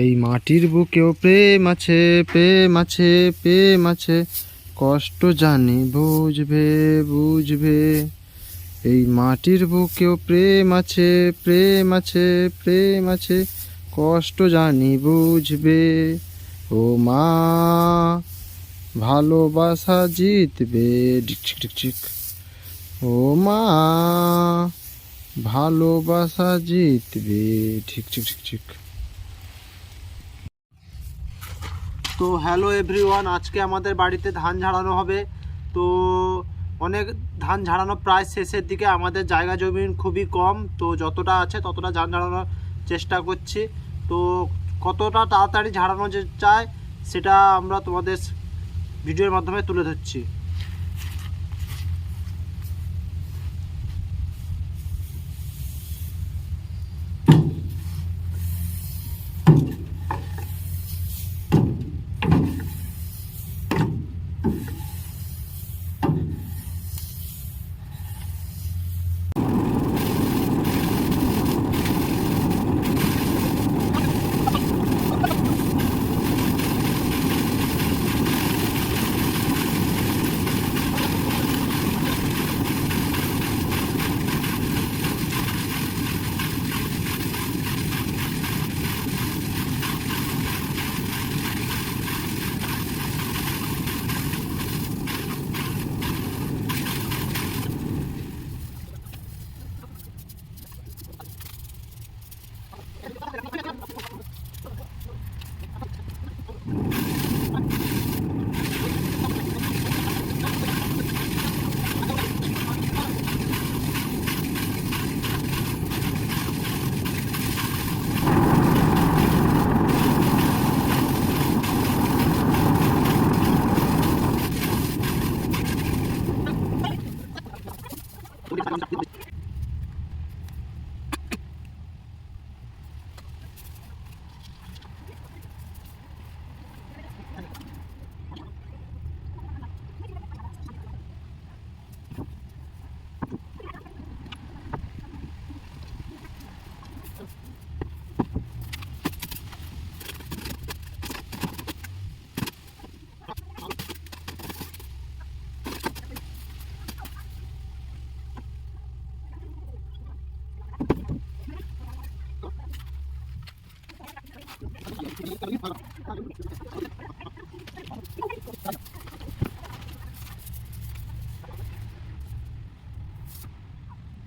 এই মাটির বুকেও প্রেম আছে, প্রেম আছে, প্রেম আছে, কষ্ট জানি বুঝবে, বুঝবে। এই মাটির বুকেও প্রেম আছে, প্রেম আছে, প্রেম আছে, কষ্ট জানি বুঝবে। ও মা, ভালোবাসা জিতবে, ঢিকচিক ঢিকচিক। ও মা, ভালোবাসা জিতবে, ঢিকচিক ঢিকচিক। তো হ্যালো এভরিওয়ান, আজকে আমাদের বাড়িতে ধান ঝাড়ানো হবে। তো অনেক ধান ঝাড়ানো প্রায় শেষের দিকে, আমাদের জায়গা জমি খুবই কম, তো যতটা আছে ততটা ধান ঝাড়ানোর চেষ্টা করছি। তো কতটা তাড়াতাড়ি ঝাড়ানো যে চায় সেটা আমরা তোমাদের ভিডিওর মাধ্যমে তুলে ধরছি।